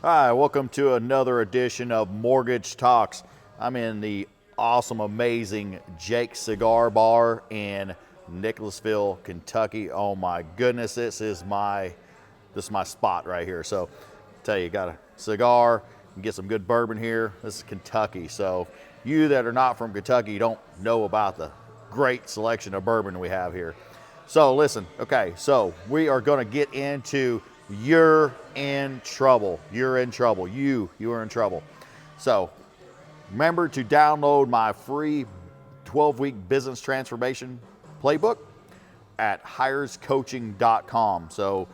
Hi, welcome to another edition of Mortgage Talks. I'm in the awesome, amazing Jake's Cigar Bar in Nicholasville, Kentucky. Oh my goodness, this is my spot right here. So, tell you, got a cigar, you can get some good bourbon here. This is Kentucky. So, you that are not from Kentucky don't know about the great selection of bourbon we have here. So, listen, okay, so we are going to get into you're in trouble. You're in trouble. You are in trouble. So remember to download my free 12-week business transformation playbook at hirescoaching.com. So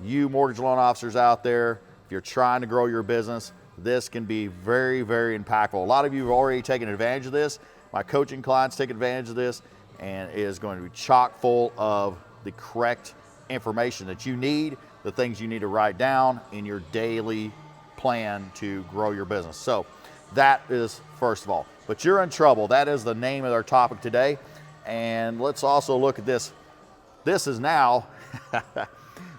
you mortgage loan officers out there, if you're trying to grow your business, this can be very, very impactful. A lot of you have already taken advantage of this. My coaching clients take advantage of this, and it is going to be chock full of the correct information that you need, the things you need to write down in your daily plan to grow your business. So that is first of all. But you're in trouble. That is the name of our topic today. And let's also look at this. This is now,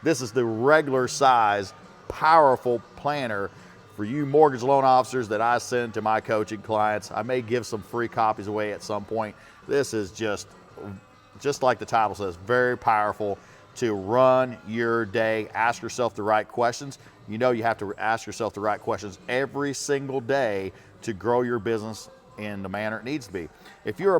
this is the regular size, powerful planner for you mortgage loan officers that I send to my coaching clients. I may give some free copies away at some point. This is just like the title says, very powerful to run your day. Ask yourself the right questions. You know you have to ask yourself the right questions every single day to grow your business in the manner it needs to be. If you're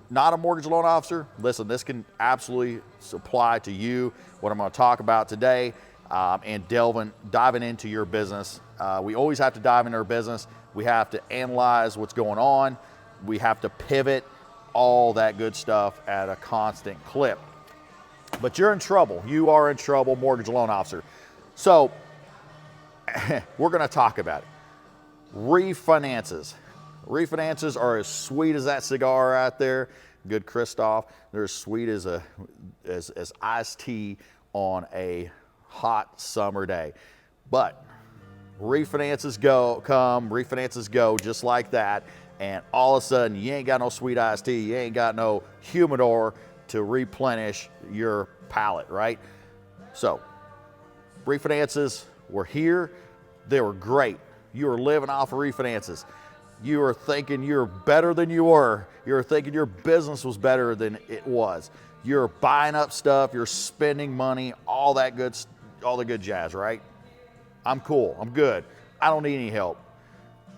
not a mortgage loan officer, listen, this can absolutely apply to you, what I'm going to talk about today, and diving into your business. We always have to dive into our business. We have to analyze what's going on. We have to pivot, all that good stuff at a constant clip. But you're in trouble. You are in trouble, mortgage loan officer. So we're going to talk about it. Refinances. Refinances are as sweet as that cigar out there. Good Christoph. They're as sweet as iced tea on a hot summer day. But refinances go just like that. And all of a sudden, you ain't got no sweet iced tea. You ain't got no humidor to replenish your palate, right? So refinances were here. They were great. You were living off of refinances. You were thinking you're better than you were. You were thinking your business was better than it was. You're buying up stuff. You're spending money, all the good jazz, right? I'm cool. I'm good. I don't need any help.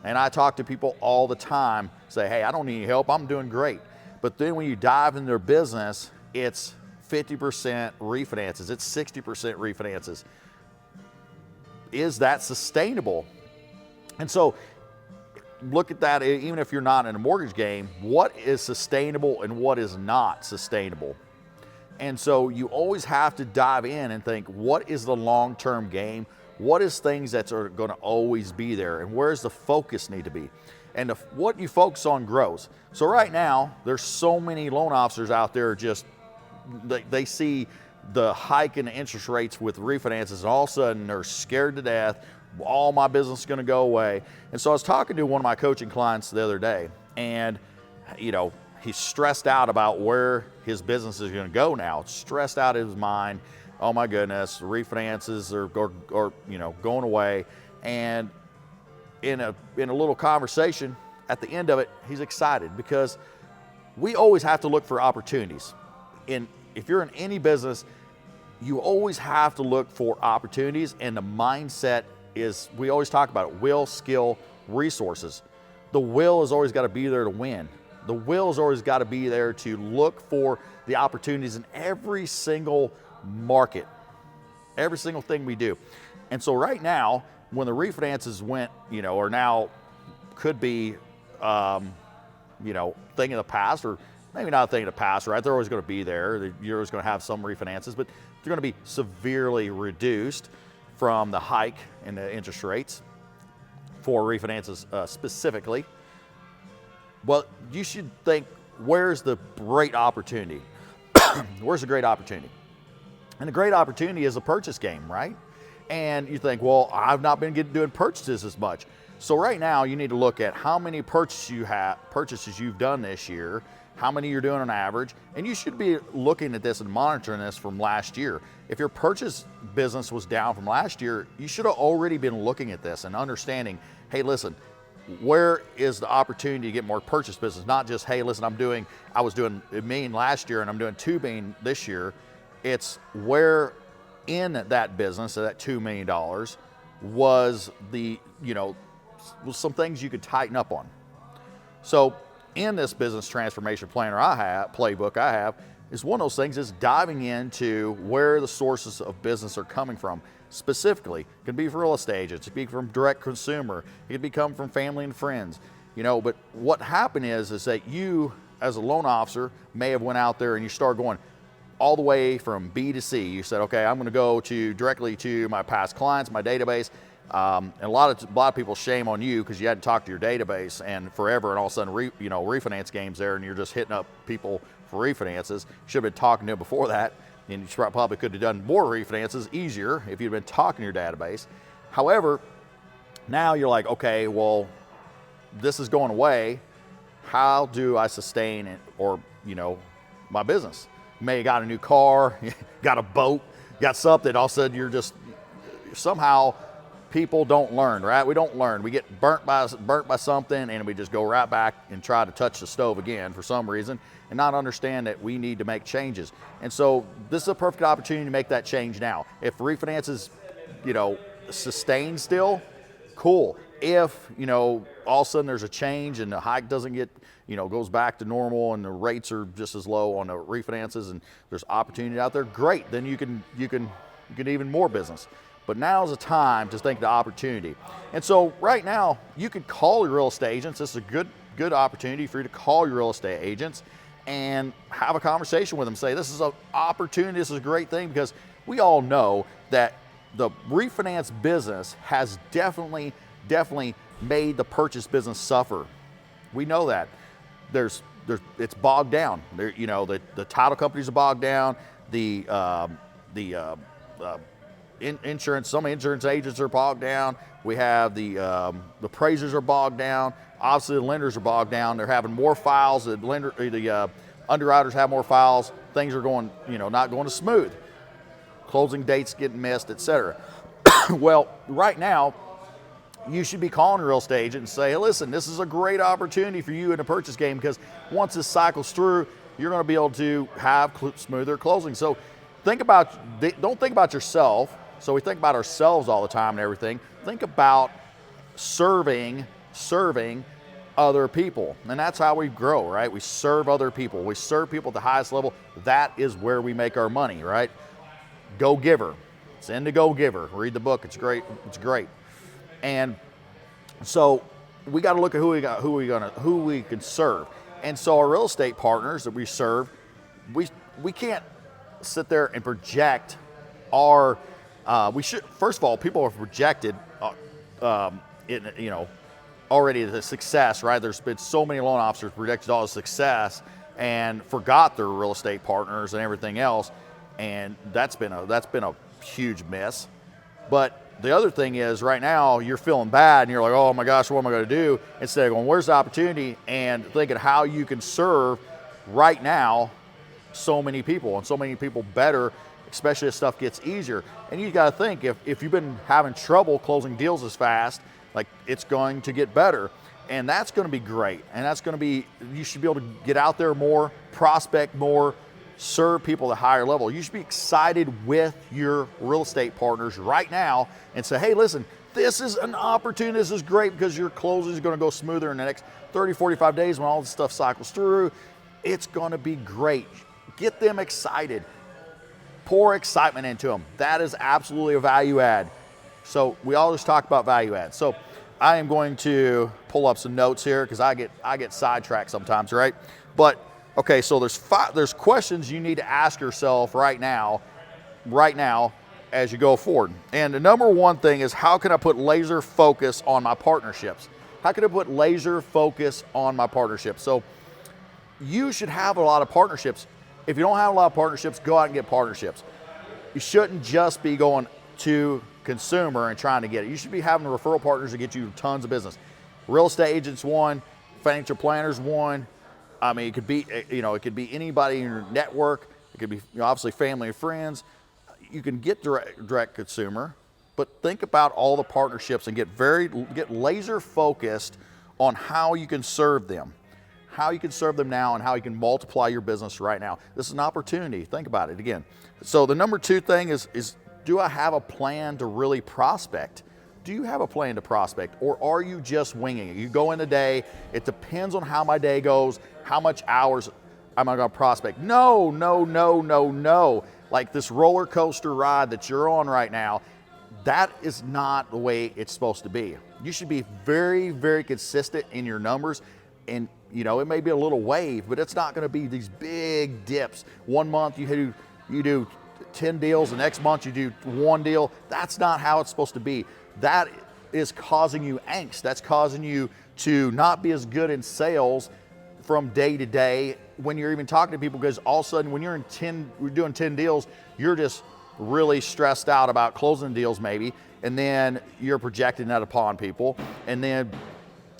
And I talk to people all the time, say, hey, I don't need any help. I'm doing great. But then when you dive in their business, it's 50% refinances. It's 60% refinances. Is that sustainable? And so look at that, even if you're not in a mortgage game, what is sustainable and what is not sustainable? And so you always have to dive in and think, what is the long-term game? What is things that are going to always be there? And where's the focus need to be? And what you focus on grows. So right now, there's so many loan officers out there they see the hike in the interest rates with refinances, and all of a sudden they're scared to death. All my business is going to go away. And so I was talking to one of my coaching clients the other day, and he's stressed out about where his business is going to go now. It's stressed out in his mind. Oh my goodness, refinances are going away. And in a little conversation, at the end of it, he's excited because we always have to look for opportunities. If you're in any business, you always have to look for opportunities, and the mindset is, we always talk about it, will, skill, resources. The will has always got to be there to win. The will has always got to be there to look for the opportunities in every single market, every single thing we do. And so right now, when the refinances went, or now could be, thing of the past, or maybe not a thing of the past, right? They're always going to be there. You're always going to have some refinances, but they're going to be severely reduced from the hike in the interest rates for refinances specifically. Well, you should think, where's the great opportunity? Where's the great opportunity? And the great opportunity is a purchase game, right? And you think, well, I've not been doing purchases as much. So right now you need to look at how many purchases you've done this year, how many you're doing on average, and you should be looking at this and monitoring this from last year. If your purchase business was down from last year, you should have already been looking at this and understanding, hey, listen, where is the opportunity to get more purchase business? Not just, hey, listen, I was doing $1 million last year and I'm doing $2 million this year. It's where in that business, that $2 million, was was some things you could tighten up on. So in this business transformation planner playbook I have, is one of those things is diving into where the sources of business are coming from. Specifically, it can be from real estate agents, it can be from direct consumer, it can come from family and friends, but what happened is that you, as a loan officer, may have went out there and you start going all the way from B to C. You said, okay, I'm going to go directly to my past clients, my database. And a lot of people shame on you because you hadn't talked to your database and forever, and all of a sudden, refinance game's there, and you're just hitting up people for refinances. Should have been talking to them before that, and you probably could have done more refinances easier if you'd been talking to your database. However, now you're like, okay, well, this is going away. How do I sustain it, or my business? You may have got a new car, got a boat, got something. All of a sudden, you're just somehow. People don't learn, right? We don't learn. We get burnt by something, and we just go right back and try to touch the stove again for some reason, and not understand that we need to make changes. And so this is a perfect opportunity to make that change now. If refinances, sustain still, cool. If all of a sudden there's a change and the hike doesn't get, goes back to normal and the rates are just as low on the refinances and there's opportunity out there, great. Then you can even more business. But now's the time to think the opportunity. And so right now, you could call your real estate agents. This is a good opportunity for you to call your real estate agents and have a conversation with them. Say, this is an opportunity, this is a great thing, because we all know that the refinance business has definitely made the purchase business suffer. We know that. It's bogged down. The title companies are bogged down. Insurance, some insurance agents are bogged down. We have the appraisers are bogged down. Obviously, the lenders are bogged down. They're having more files. The underwriters have more files. Things are going, not going as smooth. Closing dates getting missed, etc. Well, right now, you should be calling a real estate agent and say, hey, listen, this is a great opportunity for you in the purchase game, because once this cycles through, you're going to be able to have smoother closing. So don't think about yourself. So we think about ourselves all the time and everything. Think about serving other people. And that's how we grow, right? We serve other people. We serve people at the highest level. That is where we make our money, right? Go Giver. It's in the Go Giver. Read the book. It's great. It's great. And so we got to look at who we can serve. And so our real estate partners that we serve, we can't sit there and project our first of all, people have projected already the success, right? There's been so many loan officers projected all the success and forgot their real estate partners and everything else, and that's been a huge miss. But the other thing is, right now you're feeling bad and you're like, oh my gosh, what am I going to do? Instead of going, where's the opportunity, and thinking how you can serve right now so many people better, especially as stuff gets easier. And you got to think, if you've been having trouble closing deals as fast, like, it's going to get better. And that's going to be great. And that's going to be, you should be able to get out there more, prospect more, serve people at a higher level. You should be excited with your real estate partners right now and say, hey, listen, this is an opportunity. This is great, because your closing is going to go smoother in the next 30, 45 days when all this stuff cycles through. It's going to be great. Get them excited. Pour excitement into them. That is absolutely a value add. So we always talk about value add. So I am going to pull up some notes here, because I get sidetracked sometimes, right? But okay, so there's questions you need to ask yourself right now as you go forward. And the number one thing is, how can I put laser focus on my partnerships? How can I put laser focus on my partnerships? So you should have a lot of partnerships. If you don't have a lot of partnerships, go out and get partnerships. You shouldn't just be going to consumer and trying to get it. You should be having referral partners to get you tons of business. Real estate agents, one. Financial planners, one. I mean, it could be, it could be anybody in your network. It could be, obviously family and friends. You can get direct consumer, but think about all the partnerships and get laser focused on how you can serve them, now, and how you can multiply your business right now. This is an opportunity. Think about it again. So the number 2 thing is do I have a plan to really prospect? Do you have a plan to prospect, or are you just winging it? You go in a day, it depends on how my day goes, how much hours am I gonna prospect? No. Like this roller coaster ride that you're on right now, that is not the way it's supposed to be. You should be very, very consistent in your numbers, and it may be a little wave, but it's not gonna be these big dips. One month you do 10 deals, the next month you do 1 deal. That's not how it's supposed to be. That is causing you angst. That's causing you to not be as good in sales from day to day when you're even talking to people, because all of a sudden when you're doing 10 deals, you're just really stressed out about closing deals maybe, and then you're projecting that upon people, and then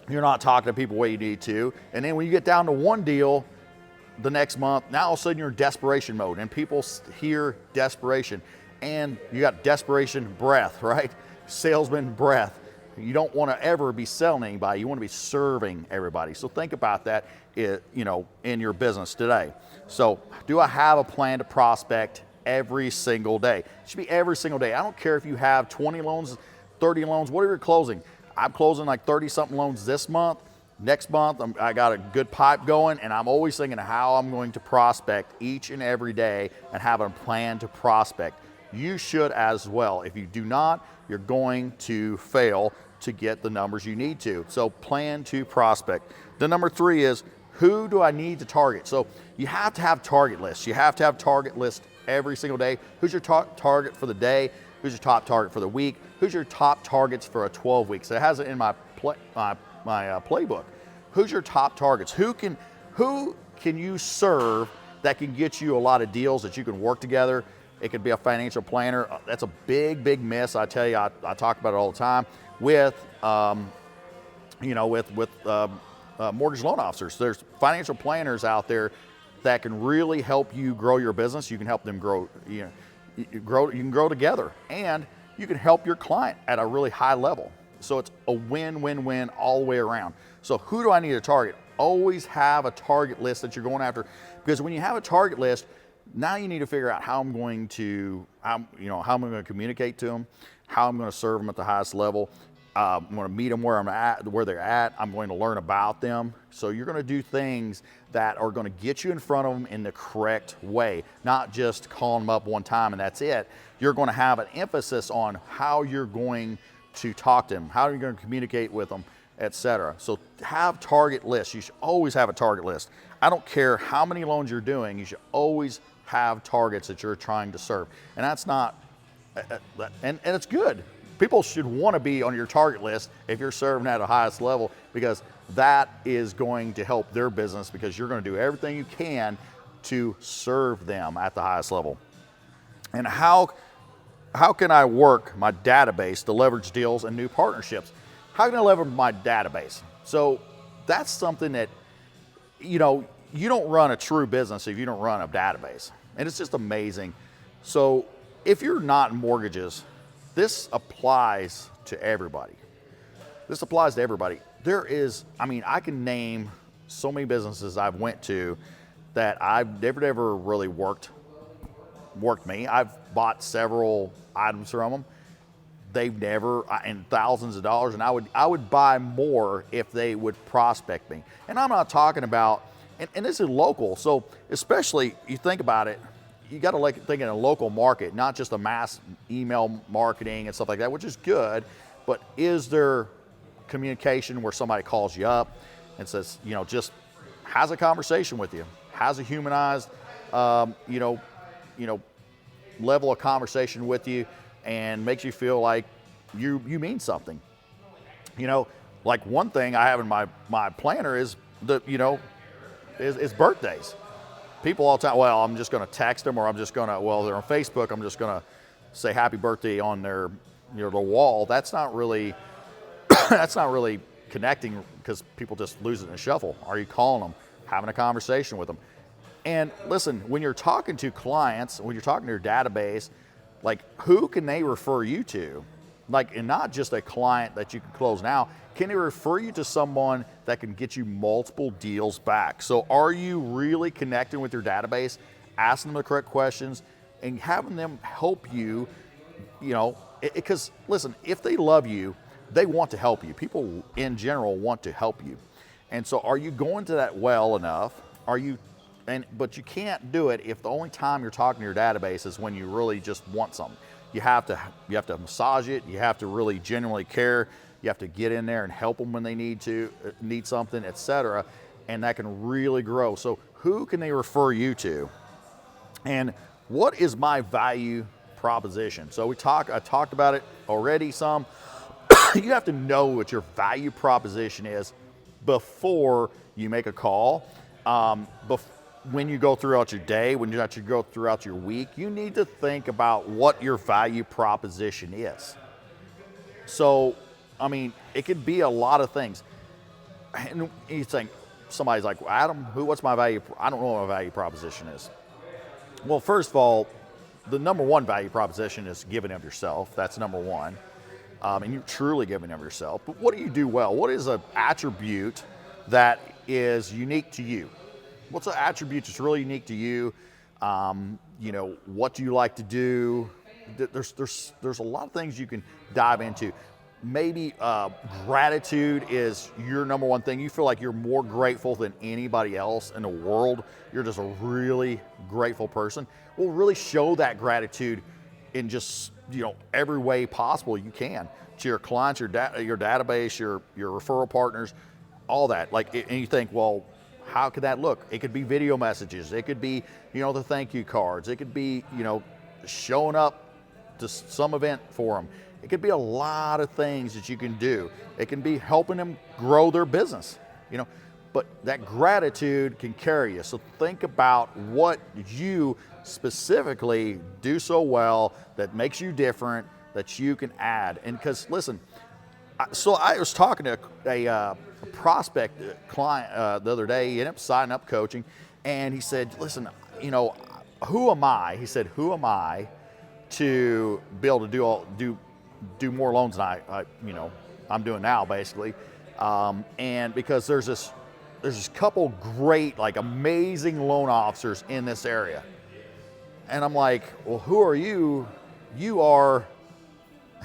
you're not talking to people the way you need to, and then when you get down to 1 deal the next month, now all of a sudden you're in desperation mode, and people hear desperation, and you got desperation breath, right? Salesman breath. You don't want to ever be selling anybody. You want to be serving everybody. So think about that, in your business today. So do I have a plan to prospect every single day? It should be every single day. I don't care if you have 20 loans, 30 loans, whatever you're closing. I'm closing like 30 something loans this month. Next month, I got a good pipe going, and I'm always thinking of how I'm going to prospect each and every day and have a plan to prospect. You should as well. If you do not, you're going to fail to get the numbers you need to. So plan to prospect. The number 3 is, who do I need to target? So you have to have target lists. You have to have target lists every single day. Who's your top target for the day? Who's your top target for the week? Who's your top targets for a 12 weeks? So it has it in my playbook. Who's your top targets? Who can you serve that can get you a lot of deals that you can work together? It could be a financial planner. That's a big miss. I tell you, I talk about it all the time with mortgage loan officers. There's financial planners out there that can really help you grow your business. You can help them grow. You can grow together, and you can help your client at a really high level. So it's a win-win-win all the way around. So who do I need to target? Always have a target list that you're going after, because when you have a target list, now you need to figure out how I'm going to communicate to them, how I'm going to serve them at the highest level. I'm going to meet them where they're at. I'm going to learn about them. So you're going to do things that are going to get you in front of them in the correct way, not just calling them up one time and that's it. You're going to have an emphasis on how you're going to talk to them, how you're going to communicate with them, etc. So have target lists. You should always have a target list. I don't care how many loans you're doing, you should always have targets that you're trying to serve. And that's not, and it's good. People should want to be on your target list if you're serving at the highest level, because that is going to help their business, because you're going to do everything you can to serve them at the highest level. And how can I work my database to leverage deals and new partnerships? How can I leverage my database? So that's something that, you don't run a true business if you don't run a database. And it's just amazing. So if you're not in mortgages, this applies to everybody. I can name so many businesses I've went to that I've never really worked me. I've bought several items from them. They've never, and thousands of dollars, and I would buy more if they would prospect me. And I'm not talking about, and this is local, so especially you think about it, you got to think in a local market, not just a mass email marketing and stuff like that, which is good, but is there communication where somebody calls you up and says, just has a conversation with you, has a humanized, level of conversation with you, and makes you feel like you mean something. Like one thing I have in my planner is is birthdays. People all the time, well, I'm just going to text them, or I'm just going to, they're on Facebook, I'm just going to say happy birthday on their wall. That's not really connecting, because people just lose it in the shuffle. Are you calling them? having a conversation with them. And listen, when you're talking to clients, when you're talking to your database, like who can they refer you to? Like, and not just a client that you can close now, can they refer you to someone that can get you multiple deals back? So are you really connecting with your database, asking them the correct questions, and having them help you, because listen, if they love you, they want to help you. People in general want to help you. And so are you going to that well enough? But you can't do it if the only time you're talking to your database is when you really just want something. You have to massage it. You have to really genuinely care. You have to get in there and help them when they need something, etc. And that can really grow. So who can they refer you to? And what is my value proposition? So I talked about it already some. You have to know what your value proposition is before you make a call. When you go throughout your day, when you go throughout your week, you need to think about what your value proposition is. So, I mean, it could be a lot of things. And you think, somebody's like, Adam, what's my value? I don't know what my value proposition is. Well, first of all, the number one value proposition is giving of yourself. That's number one. And you're truly giving of yourself. But what do you do well? What is an attribute that is unique to you? What's an attribute that's really unique to you? What do you like to do? There's a lot of things you can dive into. Maybe gratitude is your number one thing. You feel like you're more grateful than anybody else in the world. You're just a really grateful person. Well, really show that gratitude in just every way possible you can to your clients, your database, your referral partners, all that. And you think, well, how could that look? It could be video messages. It could be, the thank you cards. It could be, showing up to some event for them. It could be a lot of things that you can do. It can be helping them grow their business, but that gratitude can carry you. So think about what you specifically do so well that makes you different, that you can add. And because listen, so I was talking to a prospect client the other day. He ended up signing up coaching, and he said, listen, who am I? He said, who am I to be able to do more loans than I'm doing now, basically. And because there's this couple great, amazing loan officers in this area. And I'm like, well, who are you? You are,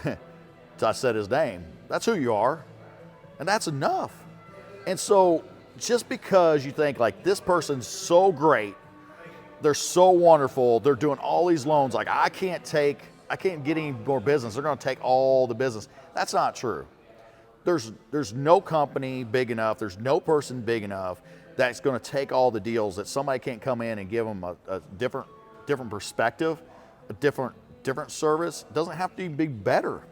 so I said his name. That's who you are. And that's enough. And so just because you think this person's so great, they're so wonderful, they're doing all these loans, I can't get any more business. They're going to take all the business. That's not true. There's no company big enough. There's no person big enough that's going to take all the deals that somebody can't come in and give them a different perspective, a different service. It doesn't have to even be better.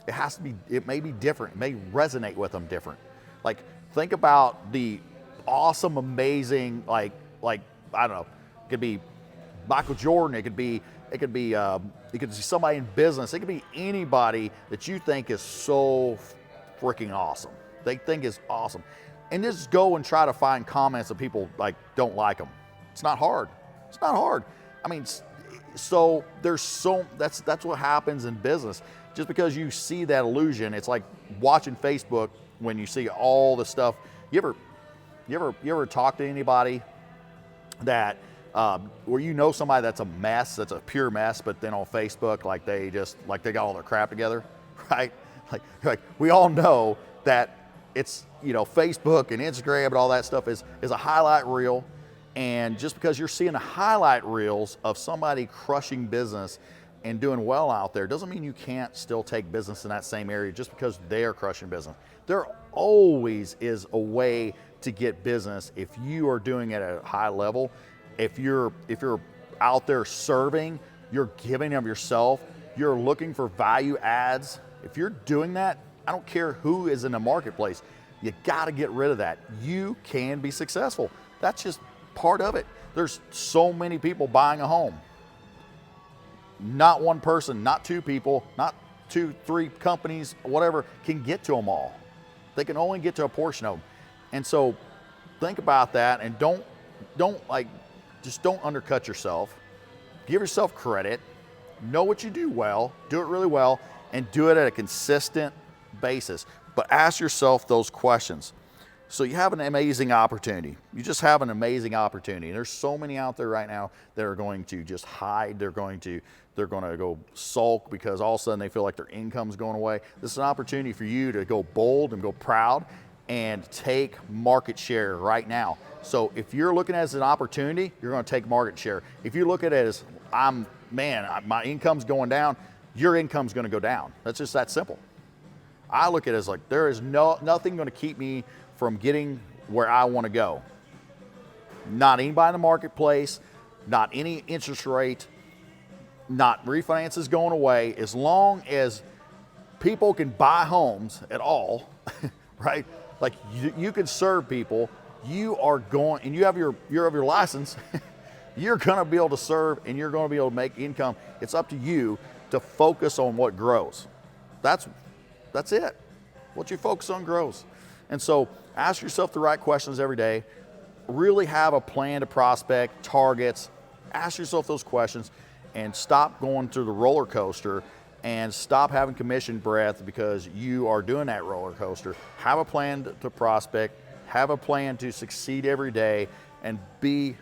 It may be different. It may resonate with them different. Think about the awesome, amazing, I don't know, it could be Michael Jordan. It could be somebody in business. It could be anybody that you think is so freaking awesome. They think is awesome. And just go and try to find comments that people don't like them. It's not hard. It's not hard. I mean, so that's what happens in business. Just because you see that illusion, it's like watching Facebook when you see all the stuff. You ever talk to anybody that where somebody that's a mess, that's a pure mess, but then on Facebook, they got all their crap together, right? Like we all know that it's, Facebook and Instagram and all that stuff is a highlight reel. And just because you're seeing the highlight reels of somebody crushing business and doing well out there doesn't mean you can't still take business in that same area just because they are crushing business. There always is a way to get business if you are doing it at a high level. If you're out there serving, you're giving of yourself, you're looking for value adds. If you're doing that, I don't care who is in the marketplace, you got to get rid of that. You can be successful. That's just part of it. There's so many people buying a home. Not one person, not two people, not 2-3 companies, whatever, can get to them all. They can only get to a portion of them. And so think about that, and don't just don't undercut yourself. Give yourself credit. Know what you do well, do it really well, and do it at a consistent basis. But ask yourself those questions. So you have an amazing opportunity. You just have an amazing opportunity. And there's so many out there right now that are going to just hide. They're going to go sulk because all of a sudden they feel like their income's going away. This is an opportunity for you to go bold and go proud and take market share right now. So if you're looking at it as an opportunity, you're going to take market share. If you look at it as my income's going down, your income's going to go down. That's just that simple. I look at it as like there is nothing going to keep me from getting where I want to go. Not anybody in the marketplace, not any interest rate, not refinances going away. As long as people can buy homes at all, right? Like you can serve people. You are going, and you have your license. You're going to be able to serve, and you're going to be able to make income. It's up to you to focus on what grows. That's it. What you focus on grows. And so ask yourself the right questions every day. Really have a plan to prospect, targets. Ask yourself those questions and stop going through the roller coaster and stop having commission breath because you are doing that roller coaster. Have a plan to prospect, have a plan to succeed every day, and be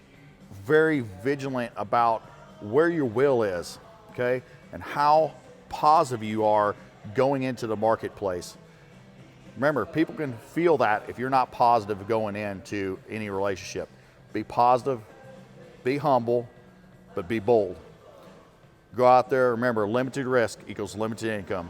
very vigilant about where your will is, okay? And how positive you are going into the marketplace. Remember, people can feel that if you're not positive going into any relationship. Be positive, be humble, but be bold. Go out there, remember, limited risk equals limited income.